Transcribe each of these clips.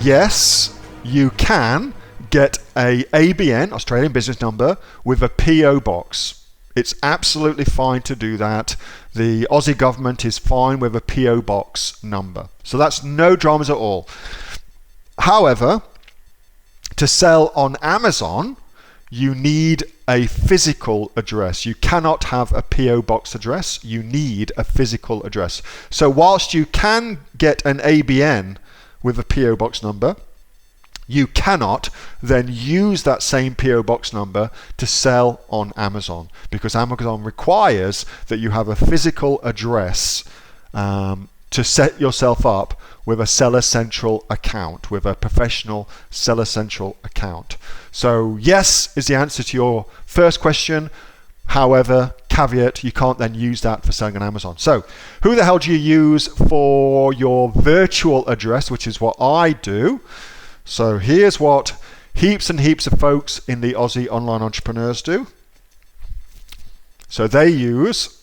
yes, you can get a ABN, Australian Business Number, with a PO box. It's absolutely fine to do that. The Aussie government is fine with a PO box number. So that's no dramas at all. However, to sell on Amazon, you need a physical address. You cannot have a PO box address. You need a physical address. So whilst you can get an ABN with a PO box number, you cannot then use that same PO box number to sell on Amazon, because Amazon requires that you have a physical address to set yourself up with a Seller Central account, with a professional Seller Central account. So yes is the answer to your first question. However, caveat, you can't then use that for selling on Amazon. So who the hell do you use for your virtual address, which is what I do? So here's what heaps and heaps of folks in the Aussie online entrepreneurs do. So they use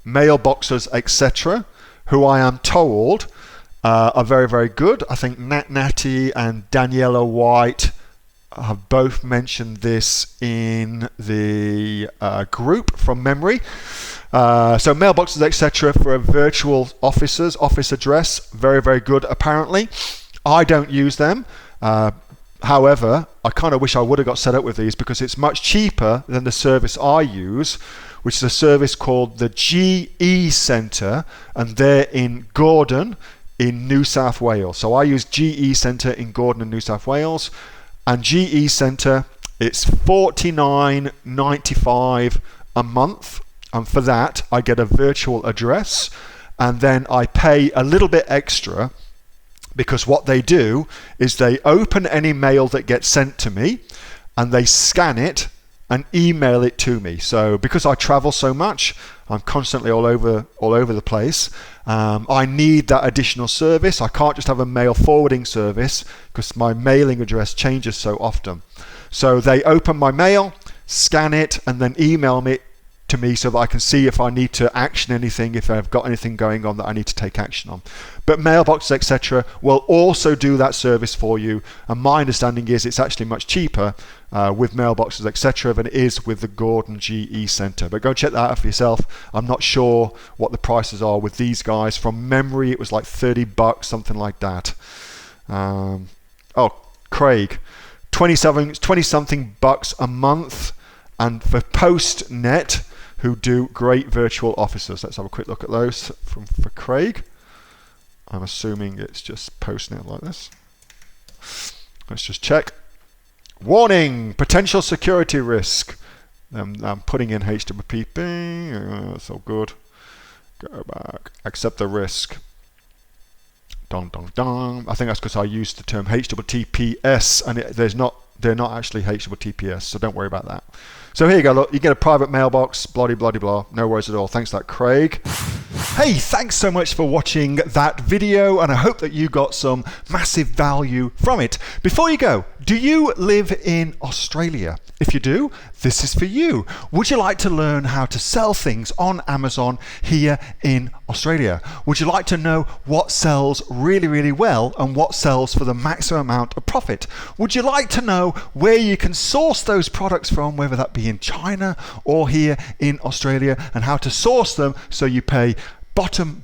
mailboxes, etc., who I am told are very, very good. I think Nat Natty and Daniela White have both mentioned this in the group from memory. So mailboxes, etc., for a virtual office address, very, very good apparently. I don't use them. However, I kind of wish I would have got set up with these, because it's much cheaper than the service I use, which is a service called the GE Centre, and they're in Gordon in New South Wales. So I use GE Centre in Gordon in New South Wales, and GE Centre, it's $49.95 a month, and for that I get a virtual address, and then I pay a little bit extra, because what they do is they open any mail that gets sent to me and they scan it and email it to me. So because I travel so much, I'm constantly all over the place, I need that additional service. I can't just have a mail forwarding service because my mailing address changes so often. So they open my mail, scan it, and then email me to me so that I can see if I need to action anything, if I've got anything going on that I need to take action on. But mailboxes, etc., will also do that service for you, and my understanding is it's actually much cheaper with mailboxes, etc., than it is with the Gordon GE Centre. But go check that out for yourself. I'm not sure what the prices are with these guys. From memory, it was like $30, something like that. Craig, 20-something bucks a month, and for PostNet, who do great virtual offices. Let's have a quick look at those for Craig. I'm assuming it's just PostNet like this. Let's just check. Warning, potential security risk. I'm putting in HTTP. That's all good. Go back. Accept the risk. Dun, dun, dun. I think that's because I used the term HTTPS, and they're not actually HTTPS, so don't worry about that. So here you go, look, you get a private mailbox, blah, blah, blah, blah, no worries at all. Thanks for that, Craig. Hey, thanks so much for watching that video, and I hope that you got some massive value from it. Before you go, do you live in Australia? If you do, this is for you. Would you like to learn how to sell things on Amazon here in Australia? Would you like to know what sells really, really well and what sells for the maximum amount of profit? Would you like to know where you can source those products from, whether that be in China or here in Australia, and how to source them so you pay bottom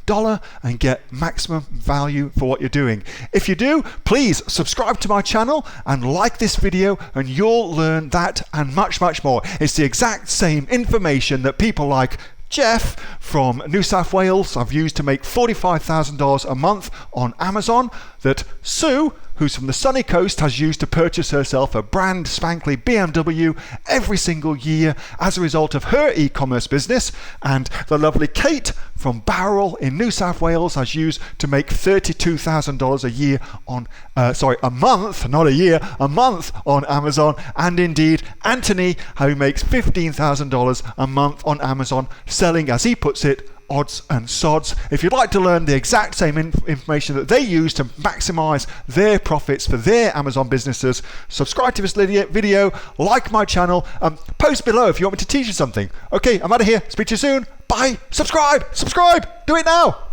dollar and get maximum value for what you're doing? If you do, please subscribe to my channel and like this video, and you'll learn that and much, much more. It's the exact same information that people like Jeff from New South Wales have used to make $45,000 a month on Amazon, that Sue, who's from the sunny coast, has used to purchase herself a brand spankly BMW every single year as a result of her e-commerce business, and the lovely Kate from Bowral in New South Wales has used to make $32,000 a year on, a month, not a year, a month on Amazon, and indeed Anthony, who makes $15,000 a month on Amazon, selling, as he puts it, odds and sods. If you'd like to learn the exact same information that they use to maximize their profits for their Amazon businesses, subscribe to this video, like my channel, post below if you want me to teach you something. Okay, I'm out of here. Speak to you soon. Bye. Subscribe. Do it now.